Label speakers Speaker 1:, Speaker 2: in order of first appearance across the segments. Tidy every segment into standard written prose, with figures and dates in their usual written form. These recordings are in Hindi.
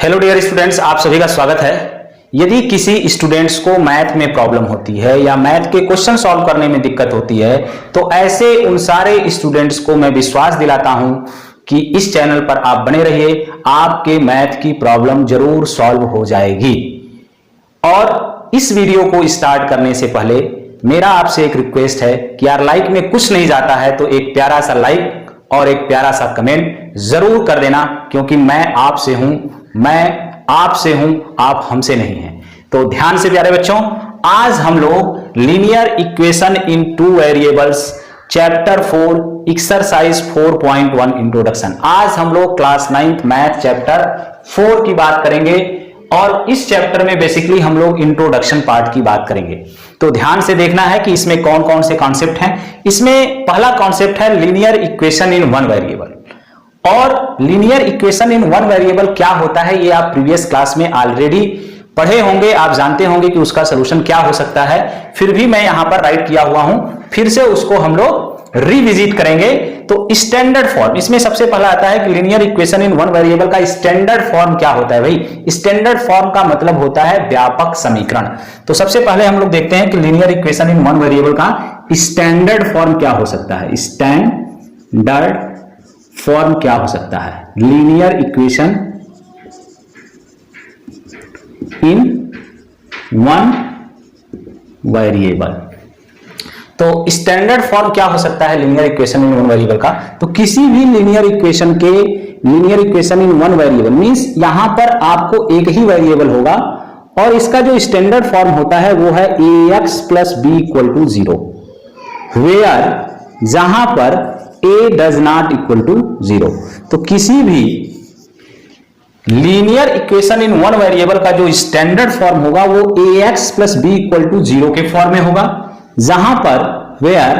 Speaker 1: हेलो डियर स्टूडेंट्स, आप सभी का स्वागत है। यदि किसी स्टूडेंट्स को मैथ में प्रॉब्लम होती है या मैथ के क्वेश्चन सॉल्व करने में दिक्कत होती है तो ऐसे उन सारे स्टूडेंट्स को मैं विश्वास दिलाता हूं कि इस चैनल पर आप बने रहिए, आपके मैथ की प्रॉब्लम जरूर सॉल्व हो जाएगी। और इस वीडियो को स्टार्ट करने से पहले मेरा आपसे एक रिक्वेस्ट है कि यार लाइक में कुछ नहीं जाता है तो एक प्यारा सा लाइक और एक प्यारा सा कमेंट जरूर कर देना, क्योंकि मैं आपसे हूं, मैं आपसे हूं, आप हमसे नहीं हैं। तो ध्यान से प्यारे बच्चों, आज हम लोग लीनियर इक्वेशन इन two variables chapter 4 exercise 4.1 introduction, आज हम लोग क्लास 9th मैथ चैप्टर 4 की बात करेंगे। और इस चैप्टर में बेसिकली हम लोग इंट्रोडक्शन पार्ट की बात करेंगे। तो ध्यान से देखना है कि इसमें कौन कौन से कॉन्सेप्ट हैं। इसमें पहला कॉन्सेप्ट है linear equation in one variable. और linear equation in one variable क्या होता है ये आप प्रीवियस क्लास में ऑलरेडी पढ़े होंगे, आप जानते होंगे कि उसका सलूशन क्या हो सकता है। फिर भी मैं यहां पर राइट किया हुआ हूं, फिर से उसको हम लोग रिविजिट करेंगे। तो स्टैंडर्ड फॉर्म इसमें सबसे पहला आता है कि linear equation in one variable का स्टैंडर्ड फॉर्म क्या होता है। भाई स्टैंडर्ड फॉर्म का मतलब होता है व्यापक समीकरण। तो सबसे पहले हम लोग देखते हैं कि linear equation in one variable का स्टैंडर्ड फॉर्म क्या हो सकता है। स्टैंडर्ड फॉर्म क्या हो सकता है linear equation in one variable. तो स्टैंडर्ड फॉर्म क्या हो सकता है linear equation in one variable का। तो किसी भी linear equation in one variable means यहां पर आपको एक ही वेरिएबल होगा और इसका जो स्टैंडर्ड फॉर्म होता है वो है ax plus B equal to 0, where जहां पर a does not equal to 0। तो किसी भी linear equation in one variable का जो स्टैंडर्ड फॉर्म होगा वो ax plus B equal to 0 के फॉर्म में होगा, जहां पर where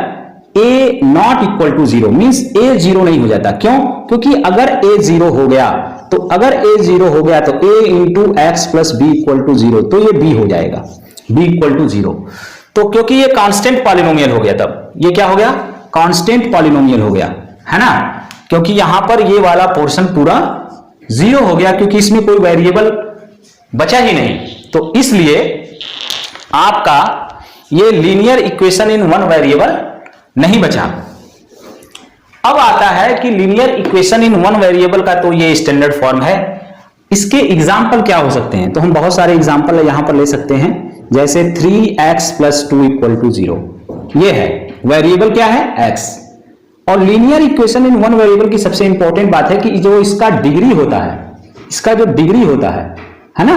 Speaker 1: a not equal to 0 means a 0 नहीं हो जाता। क्यों? क्योंकि अगर a 0 हो गया तो a into X plus B equal to 0, तो ये b हो जाएगा, b इक्वल टू 0। तो क्योंकि ये कांस्टेंट पॉलिनोमियल हो गया, तब ये क्या हो गया, कांस्टेंट पॉलिनोमियल हो गया, है ना। क्योंकि यहां पर ये वाला पोर्शन पूरा 0 हो गया, क्योंकि इसमें कोई वेरिएबल बचा ही नहीं। तो इसलिए आपका ये linear equation in one variable नहीं बचा। अब आता है कि linear equation in one variable का तो ये स्टैंडर्ड फॉर्म है, इसके एग्जाम्पल क्या हो सकते हैं। तो हम बहुत सारे एग्जाम्पल यहां पर ले सकते हैं, जैसे 3x प्लस 2 इक्वल टू 0, ये है वेरिएबल क्या है x। और linear equation in one variable की सबसे इंपॉर्टेंट बात है कि जो इसका डिग्री होता है, इसका जो डिग्री होता है ना,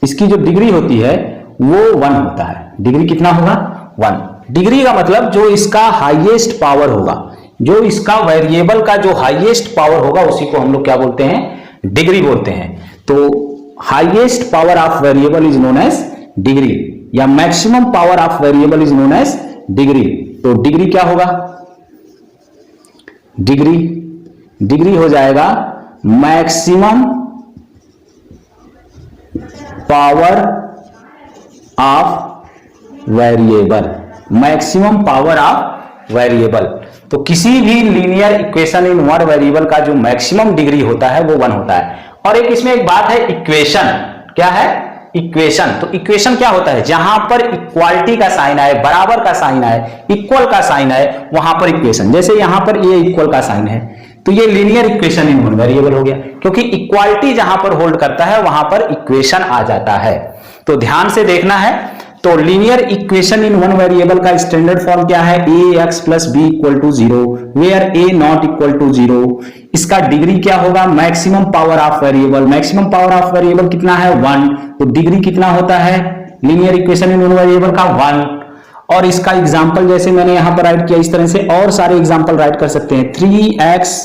Speaker 1: इसकी जो डिग्री होती है वो 1 होता है। डिग्री कितना होगा, 1। डिग्री का मतलब जो इसका हाईएस्ट पावर होगा, जो इसका वेरिएबल का जो हाईएस्ट पावर होगा उसी को हम लोग क्या बोलते हैं, डिग्री बोलते हैं। तो highest power of variable is known as degree, या maximum power of variable is known as degree. तो डिग्री क्या होगा, डिग्री हो जाएगा maximum power of variable, maximum power of variable. तो किसी भी linear equation in one variable का जो मैक्सिमम डिग्री होता है वो 1 होता है। और इसमें एक बात है, इक्वेशन क्या है, इक्वेशन। तो इक्वेशन क्या होता है, जहां पर इक्वालिटी का साइन आए, बराबर का साइन आए, इक्वल का साइन आए, वहां पर इक्वेशन। जैसे यहां पर ये इक्वल का साइन है तो ये linear equation in one variable हो गया, क्योंकि इक्वालिटी जहां पर होल्ड करता है वहां पर इक्वेशन आ जाता है। तो ध्यान से देखना है। तो linear equation in one variable का स्टैंडर्ड फॉर्म क्या है, ax plus B equal to 0, where a not equal to 0। इसका डिग्री क्या होगा, maximum power of variable. Maximum power of variable कितना है, 1। तो डिग्री कितना होता है linear equation in one variable का, 1। और इसका एग्जांपल जैसे मैंने यहां पर राइट किया, इस तरह से और सारे एग्जांपल राइट कर सकते हैं। 3x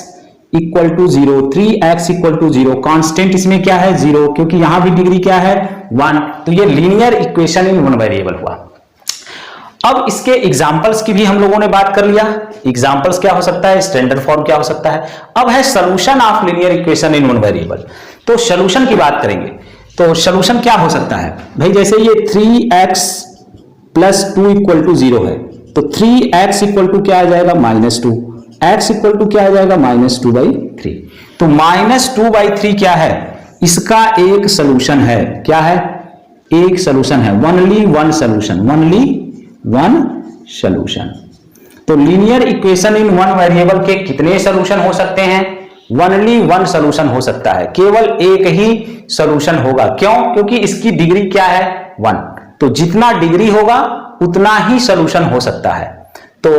Speaker 1: equal to 0, 3x equal to 0, constant इसमें क्या है, 0, क्योंकि यहां भी डिग्री क्या है, 1। तो ये linear equation in one variable हुआ। अब इसके एग्जांपल्स की भी हम लोगों ने बात कर लिया। एग्जांपल्स क्या हो सकता है, स्टैंडर्ड फॉर्म क्या हो सकता है। अब है solution of linear equation in one variable. तो सॉल्यूशन की बात करेंगे। तो सॉल्यूशन क्या हो सकता है भाई, जैसे ये 3x प्लस 2 इक्वल टू 0 है, तो 3x इक्वल टू क्या आ जाएगा, -2। x इक्वल टू क्या आ जाएगा, -2/2। 3। तो -2/3 क्या है? इसका एक सोल्यूशन है। क्या है? एक सोल्यूशन है, only one solution, only one solution. तो linear equation in one variable के कितने सोल्यूशन हो सकते हैं? ओनली वन सोल्यूशन हो सकता है, केवल एक ही सोल्यूशन होगा। क्यों? क्योंकि इसकी डिग्री क्या है? 1। तो जितना डिग्री होगा उतना ही सोल्यूशन हो सकता है। तो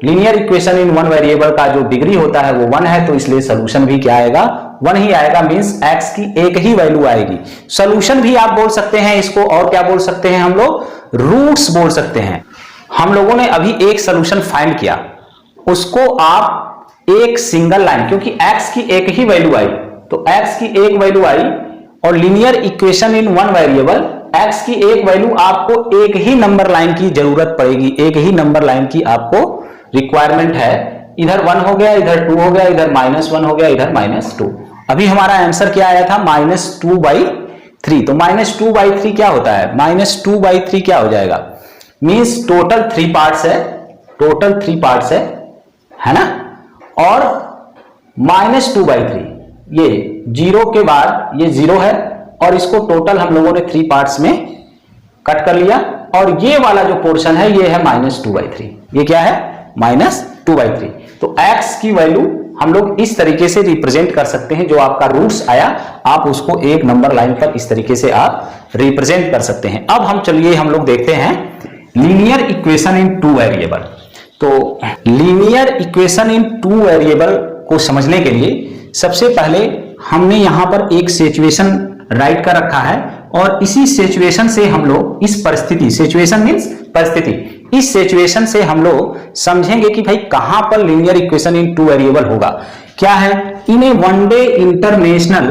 Speaker 1: linear equation in one variable का जो डिग्री होता है वो 1 है, तो इसलिए सोल्यूशन भी क्या आएगा? 1 ही आएगा। मींस x की एक ही वैल्यू आएगी। सोल्यूशन भी आप बोल सकते हैं इसको, और क्या बोल सकते हैं हम लोग? रूट्स बोल सकते हैं। हम लोगों ने अभी एक सोल्यूशन फाइंड किया, उसको आप एक सिंगल लाइन, क्योंकि x की एक ही वैल्यू आई, तो x की एक वैल्यू आई, और linear equation in one variable x की एक वैल्यू, आपको एक ही नंबर लाइन की जरूरत पड़ेगी, एक ही नंबर लाइन की आपको रिक्वायरमेंट है। इधर 1 हो गया, इधर 2 हो गया, इधर -1 हो गया, इधर -2। अभी हमारा आंसर क्या आया था? -2/3। तो -2/3 क्या होता है? -2/3 क्या हो जाएगा? मींस टोटल 3 पार्ट्स है, टोटल 3 पार्ट्स है ना। और -2/3 ये 0 के बाद ये 0 है, और इसको टोटल हम लोगों ने 3 पार्ट्स में कट कर लिया, और ये वाला जो पोर्शन है ये है -2/3। ये क्या है? -2/3। तो x की वैल्यू हम लोग इस तरीके से रिप्रेजेंट कर सकते हैं। जो आपका रूट्स आया, आप उसको एक नंबर लाइन पर इस तरीके से आप रिप्रेजेंट कर सकते हैं। अब हम चलिए हम लोग देखते हैं लीनियर इक्वेशन इन 2 वेरिएबल। तो लीनियर इक्वेशन इन 2 वेरिएबल को समझने के लिए सबसे पहले हमने यहां पर एक सिचुएशन राइट कर रखा है, और इसी सिचुएशन से हम लोग इस परिस्थिति, सिचुएशन मींस परिस्थिति, इस सिचुएशन से हम लोग समझेंगे कि भाई कहां पर लीनियर इक्वेशन इन 2 वेरिएबल होगा। क्या है? In a one day international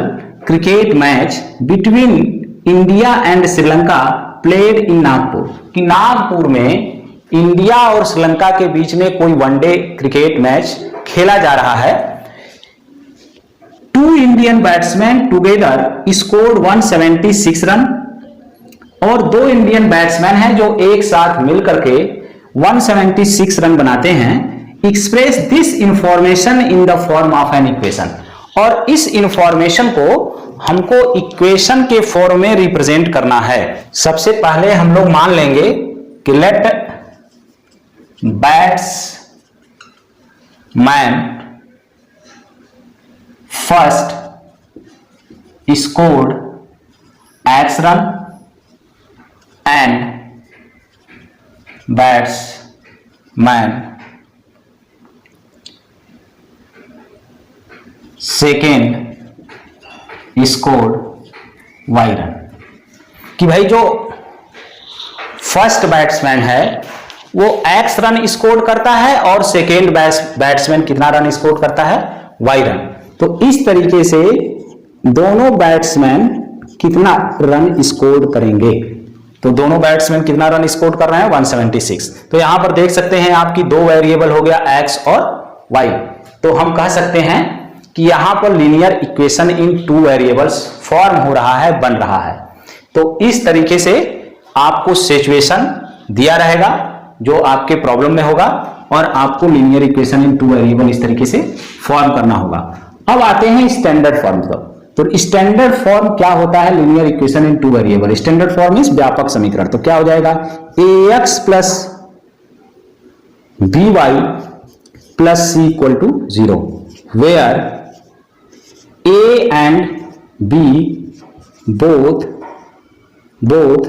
Speaker 1: cricket match between India and Sri Lanka played in Nagpur, कि नागपुर में इंडिया और श्रीलंका के बीच में कोई वनडे क्रिकेट मैच खेला जा रहा है। 2 Indian batsman together scored 176 run, और 2 इंडियन बैट्समैन हैं जो एक साथ मिलकर के 176 रन बनाते हैं। Express this information in the form of an equation, और इस इंफॉर्मेशन को हमको इक्वेशन के फॉर्म में रिप्रेजेंट करना है। सबसे पहले हम लोग मान लेंगे कि let batsman first scored X run and batsman second scored Y run, कि भाई जो फर्स्ट बैट्समैन है वो X रन स्कोर करता है, और सेकेंड बैट्समैन कितना रन स्कोर करता है? Y run. तो इस तरीके से दोनों बैट्समैन कितना रन स्कोर करेंगे? तो दोनों बैट्समैन कितना रन स्कोर कर रहे हैं? 176। तो यहां पर देख सकते हैं आपकी 2 वेरिएबल हो गया, x और y। तो हम कह सकते हैं कि यहां पर linear equation in 2 variables form हो रहा है, बन रहा है। तो इस तरीके से आपको सिचुएशन दिया रहेगा जो आपके प्रॉब्लम में होगा, और आपको लीनियर इक्वेशन इन 2 वेरिएबल इस तरीके से फॉर्म करना होगा। अब आते हैं स्टैंडर्ड फॉर्म पर। तो स्टैंडर्ड फॉर्म क्या होता है linear equation in 2 variable? Standard form is व्यापक समीकरण। तो क्या हो जाएगा? ax plus by plus c equal to 0, where a and b both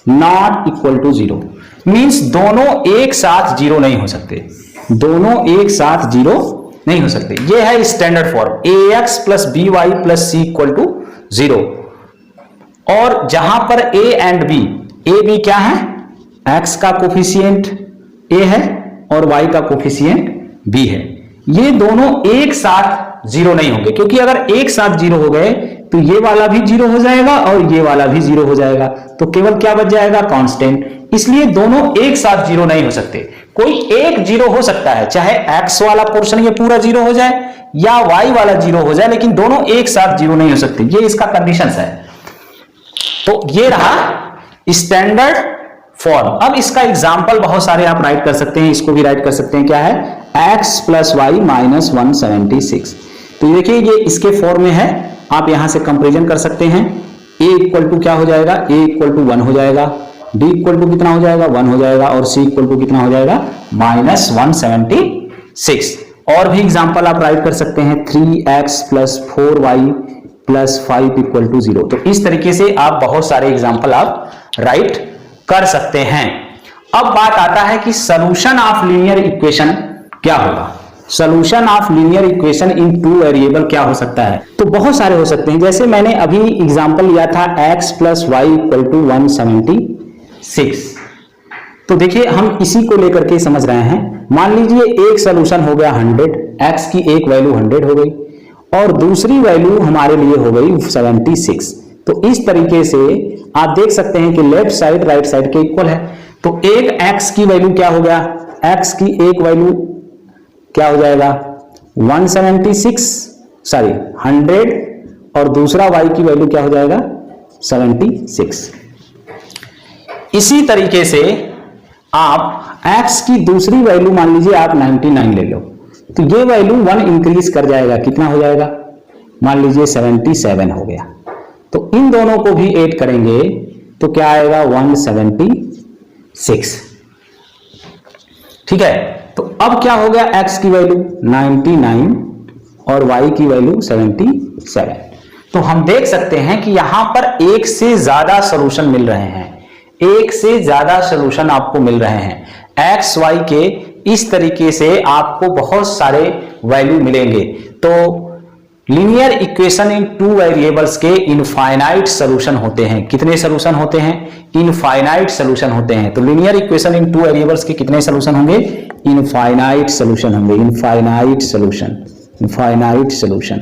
Speaker 1: not equal to 0। Means दोनों एक साथ 0 नहीं हो सकते, दोनों एक साथ 0 नहीं हो सकते। ये है standard form, ax plus by plus c equal to 0। और जहां पर a and b, a b क्या है? x का कोफिशिएंट a है और y का कोफिशिएंट b है। ये दोनों एक साथ 0 नहीं होंगे, क्योंकि अगर एक साथ 0 हो गए तो ये वाला भी 0 हो जाएगा और ये वाला भी 0 हो जाएगा, तो केवल क्या बच जाएगा? कांस्टेंट। इसलिए दोनों एक साथ 0 नहीं हो सकते। कोई एक 0 हो सकता है, चाहे x वाला पोर्शन ये पूरा 0 हो जाए या y वाला 0 हो जाए, लेकिन दोनों एक साथ 0 नहीं हो सकते। ये इसका कंडीशंस है। तो ये रहा स्टैंडर्ड फॉर्म। अब इसका एग्जाम्पल बहुत सारे आप राइट कर सकते हैं, इसको भी राइट कर सकते हैं। क्या है? x plus Y minus 176। तो देखिए ये इसके फॉर्म में है, आप यहां से कंपैरिजन कर सकते हैं। a इक्वल टू क्या हो जाएगा, a इक्वल टू 1 हो जाएगा, d इक्वल टू कितना हो जाएगा 1 हो जाएगा, और c इक्वल टू कितना हो जाएगा -176। और भी एग्जांपल आप राइट कर सकते हैं, 3x plus 4y plus 5 equal to 0। तो इस तरीके से आप बहुत सारे एग्जांपल आप राइट कर सकते हैं। अब बात आता है कि सॉल्यूशन ऑफ लीनियर इक्वेशन क्या होगा। Solution of linear equation in two variable क्या हो सकता है, तो बहुत सारे हो सकते हैं। जैसे मैंने अभी एग्जांपल लिया था x plus Y equal to 176। तो देखिए हम इसी को लेकर के समझ रहे हैं। मान लीजिए एक सॉल्यूशन हो गया 100, x की एक वैल्यू 100 हो गई और दूसरी वैल्यू हमारे लिए हो गई 76। तो इस तरीके से आप देख सकते हैं कि लेफ्ट साइड राइट साइड के इक्वल है। तो एक x की वैल्यू क्या हो गया, x की एक वैल्यू क्या हो जाएगा 100 और दूसरा y की वैल्यू क्या हो जाएगा 76। इसी तरीके से आप x की दूसरी वैल्यू मान लीजिए आप 99 ले लो, तो ये वैल्यू 1 इंक्रीज कर जाएगा, कितना हो जाएगा मान लीजिए 77 हो गया। तो इन दोनों को भी ऐड करेंगे तो क्या आएगा 176। ठीक है, तो अब क्या हो गया, x की वैल्यू 99 और y की वैल्यू 77। तो हम देख सकते हैं कि यहां पर एक से ज्यादा सॉल्यूशन मिल रहे हैं, एक से ज्यादा सॉल्यूशन आपको मिल रहे हैं। x y के इस तरीके से आपको बहुत सारे वैल्यू मिलेंगे। तो लीनियर इक्वेशन इन टू वेरिएबल्स के इनफाइनाइट सॉल्यूशन होते हैं। कितने सॉल्यूशन होते हैं, इनफाइनाइट सॉल्यूशन होते हैं। तो लीनियर इक्वेशन इन टू वेरिएबल्स के कितने सॉल्यूशन होंगे, इनफाइनाइट सॉल्यूशन होंगे, इनफाइनाइट सॉल्यूशन, इनफाइनाइट सॉल्यूशन।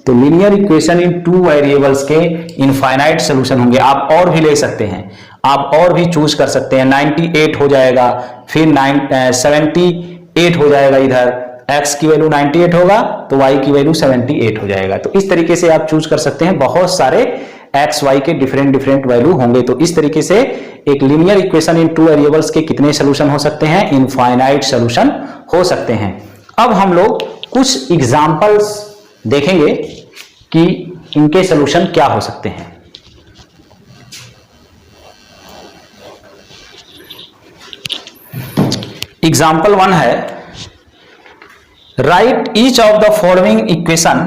Speaker 1: तो लीनियर इक्वेशन इन टू वेरिएबल्स के इनफाइनाइट सॉल्यूशन होंगे। आप और भी ले सकते हैं, आप और भी चूज कर सकते हैं। 98 हो जाएगा, फिर 78 हो जाएगा, इधर x की वैल्यू 98 होगा तो y की वैल्यू 78 हो जाएगा। तो इस तरीके से आप चूज कर सकते हैं। बहुत सारे x y के डिफरेंट वैल्यू होंगे। तो इस तरीके से एक लीनियर इक्वेशन इन टू वेरिएबल्स के कितने सॉल्यूशन हो सकते हैं, इनफाइनाइट सॉल्यूशन हो सकते हैं। अब हम लोग कुछ एग्जांपल्स देखेंगे कि इनके सॉल्यूशन क्या हो सकते हैं। एग्जाम्पल 1 है, write each of the following equation,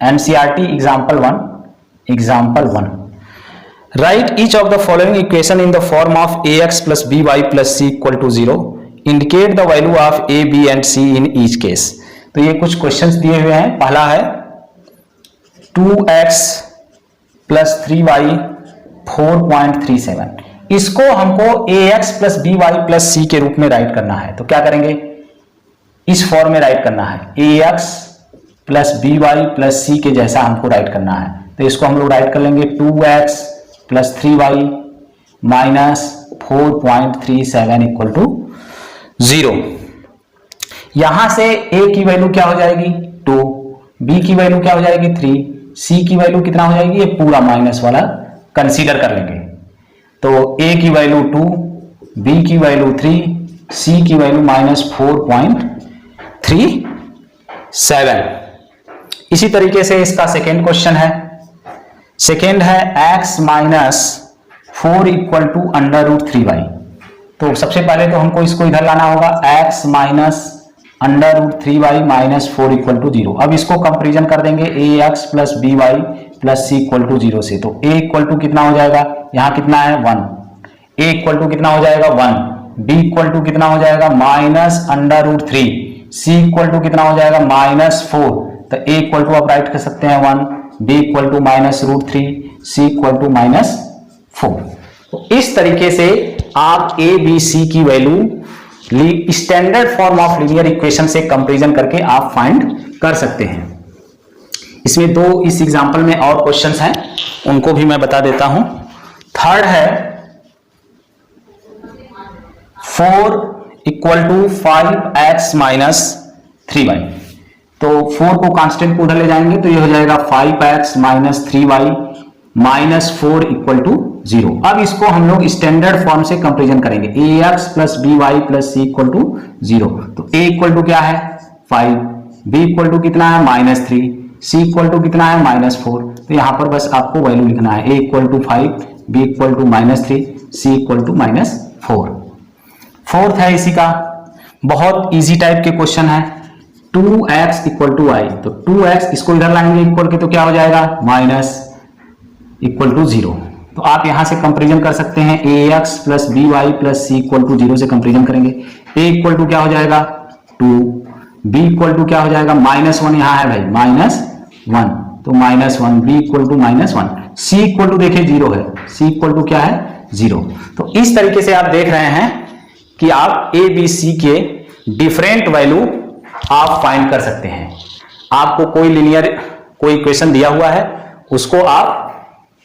Speaker 1: NCERT example 1, example 1, write each of the following equation in the form of ax plus by plus c equal to 0, indicate the value of a b and c in each case. तो ये कुछ क्वेश्चंस दिए हुए हैं। पहला है 2x प्लस 3y 4.37, इसको हमको ax plus by plus c के रूप में राइट करना है। तो क्या करेंगे, इस फॉर्म में राइट करना है, ax plus by plus c के जैसा हमको राइट करना है। तो इसको हम लोग राइट कर लेंगे 2x plus 3y minus 4.37 equal to 0। यहां से a की वैल्यू क्या हो जाएगी 2, b की वैल्यू क्या हो जाएगी 3, c की वैल्यू कितना हो जाएगी, ये पूरा माइनस वाला कंसीडर कर लेंगे। तो a की वैल्यू 2, b की वैल्यू 3, c की वैल्यू माइनस 4.37। इसी तरीके से इसका सेकेंड क्वेश्चन है, सेकेंड है x minus 4 equal to √3y। तो सबसे पहले तो हमको इसको इधर लाना होगा, x minus √3y minus 4 equal to 0। अब इसको कंपेरिजन कर देंगे ax plus by plus c equal to 0 से। तो a इक्वल टू कितना हो जाएगा, यहाँ कितना है 1, a इक्वल टू कितना हो जाएगा 1, b इक्वल टू कितना हो जाएगा माइनस √3, c इक्वल टू कितना हो जाएगा माइनस 4। तो a इक्वल टू आप राइट कर सकते हैं 1, b equal to minus √3, c equal to minus 4। तो इस तरीके से आप a b c की value standard form of linear equation से कंपैरिजन करके आप फाइंड कर सकते हैं। इसमें दो इस एग्जांपल में और क्वेश्चंस हैं, उनको भी मैं बता देता हूं। थर्ड है 4 equal to 5x minus 3y। तो 4 को कांस्टेंट को उधर ले जाएंगे तो ये हो जाएगा 5x minus 3y minus 4 equal to 0। अब इसको हम लोग स्टैंडर्ड फॉर्म से कंपैरिजन करेंगे, ax plus by plus c equal to 0। तो a इक्वल टू क्या है 5, b इक्वल टू कितना है माइनस 3, सी इक्वल टू कितना है -4, तो यहाँ पर बस आपको वैल्यू लिखना है, A equal to 5, B equal to -3, C equal to -4। Fourth है इसी का, बहुत इजी टाइप के क्वेश्चन है, 2x इक्वल टू y, तो 2x इसको इधर लाएंगे इक्वल के, तो क्या हो जाएगा माइनस इक्वल टू 0। तो आप यहां से कंपेरिजन कर सकते हैं, ax plus by plus C equal to 0 से कंपेरिजन करेंगे, a इक्वल टू क्या हो जाएगा 2, b इक्वल टू क्या हो जाएगा -1, यहाँ है भाई -1, तो -1, b equal to -1, c equal to देखिए 0 है, c इक्वल टू क्या है 0। तो इस तरीके से आप देख रहे हैं कि आप a b c के डिफरेंट वैल्यू आप फाइंड कर सकते हैं। आपको कोई लीनियर कोई इक्वेशन दिया हुआ है, उसको आप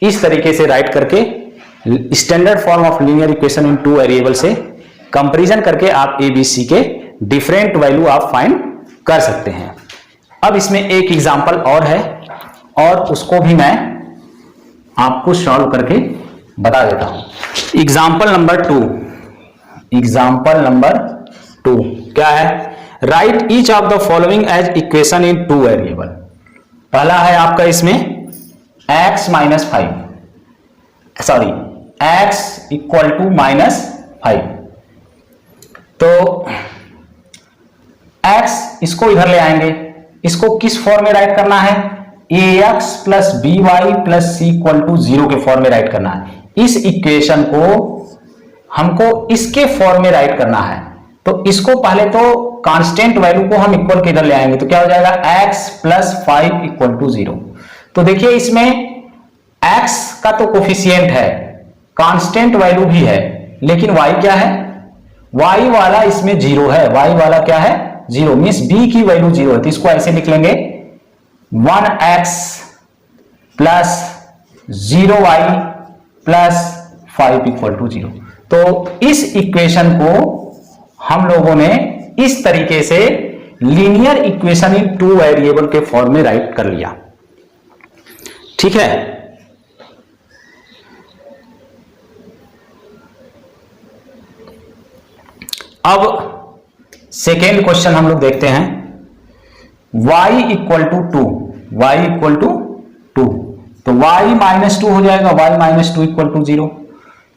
Speaker 1: इस तरीके से राइट करके standard form of linear equation in 2 variable से कंपैरिजन करके आप ए बी सी के डिफरेंट वैल्यू आप फाइंड कर सकते हैं। अब इसमें एक एग्जांपल और है और उसको भी मैं आपको सॉल्व करके बता देता हूं। एग्जांपल नंबर 2, एग्जांपल नंबर 2 क्या है, write each of the following as equation in 2 variable. पहला है आपका इसमें x minus 5, sorry x equal to -5, तो x इसको इधर ले आएंगे, इसको किस फॉर्म में राइट करना है, ax plus by plus C equal to 0 के फॉर्म में राइट करना है। इस इक्वेशन को हमको इसके फॉर्म में राइट करना है, तो इसको पहले तो कांस्टेंट वैल्यू को हम इक्वल के इधर ले आएंगे, तो क्या हो जाएगा x प्लस 5 इक्वल टू 0। तो देखिए इसमें x का तो कोफिशिएंट है, कांस्टेंट वैल्यू भी है, लेकिन y क्या है, y वाला इसमें 0 है, y वाला क्या है 0, मींस b की वैल्यू 0 है, तो इसको ऐसे लिख लेंगे 1x plus 0y plus 5 equal to 0। तो इस इक्वेशन को हम लोगों ने इस तरीके से लीनियर इक्वेशन इन 2 वेरिएबल के फॉर्म में राइट कर लिया, ठीक है। अब सेकेंड क्वेश्चन हम लोग देखते हैं, y equal to 2, y equal to 2, तो y माइनस 2 हो जाएगा, y माइनस 2 इक्वल टू 0।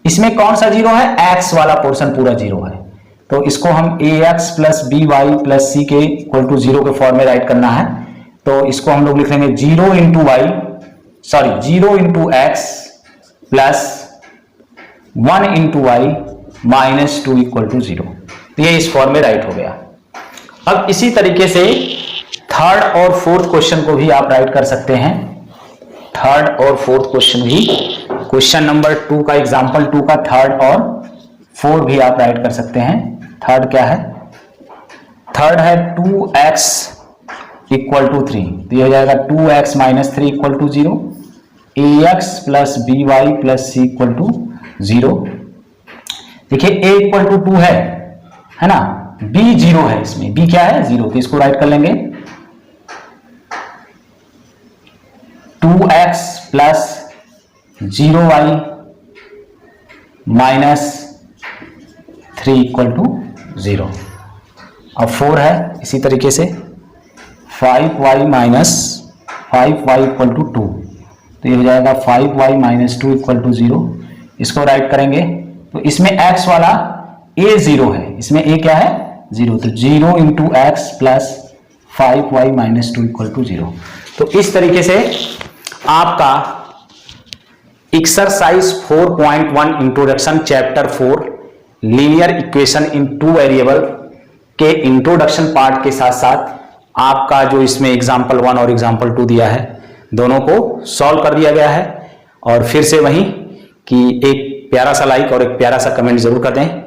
Speaker 1: इसमें कौन सा 0 है, x वाला पोर्शन पूरा 0 है, तो इसको हम ax plus by plus c के इक्वल टू 0 के फॉर्म में राइट करना है, तो इसको हम लोग लिख लेंगे 0 into x plus 1 into y minus 2 equal to 0, तो ये इस फॉर्म में राइट हो गया। अब इसी तरीके से थर्ड और फोर्थ क्वेश्चन को भी आप राइट कर सकते हैं, थर्ड और फोर्थ क्वेश्चन भी, क्वेश्चन नंबर 2 का एग्जांपल 2 का थर्ड और फोर्थ भी आप राइट कर सकते हैं। थर्ड क्या है, थर्ड है 2x इक्वल टू 3, तो ये हो जाएगा 2x minus 3 equal to 0, ax plus by plus c equal to 0। देखिए a इक्वल टू 2 है ना, b 0 है, इसमें b क्या है 0, तो इसको राइट कर लेंगे 2x plus 0y minus 3 equal to 0। अब 4 है इसी तरीके से 5y minus 5y equal to 2, तो ये हो जाएगा 5y माइनस 2 इक्वल टू 0। इसको राइट करेंगे तो इसमें x वाला a 0 है, इसमें a क्या है 0, तो 0 into X plus 5y minus 2 equal to 0। तो इस तरीके से आपका exercise 4.1 introduction chapter 4 linear equation in 2 variable के इंट्रोडक्शन पार्ट के साथ साथ आपका जो इसमें एग्जाम्पल 1 और एग्जाम्पल 2 दिया है, दोनों को सॉल्व कर दिया गया है। और फिर से वही कि एक प्यारा सा लाइक और एक प्यारा सा कमेंट जरूर कर दें।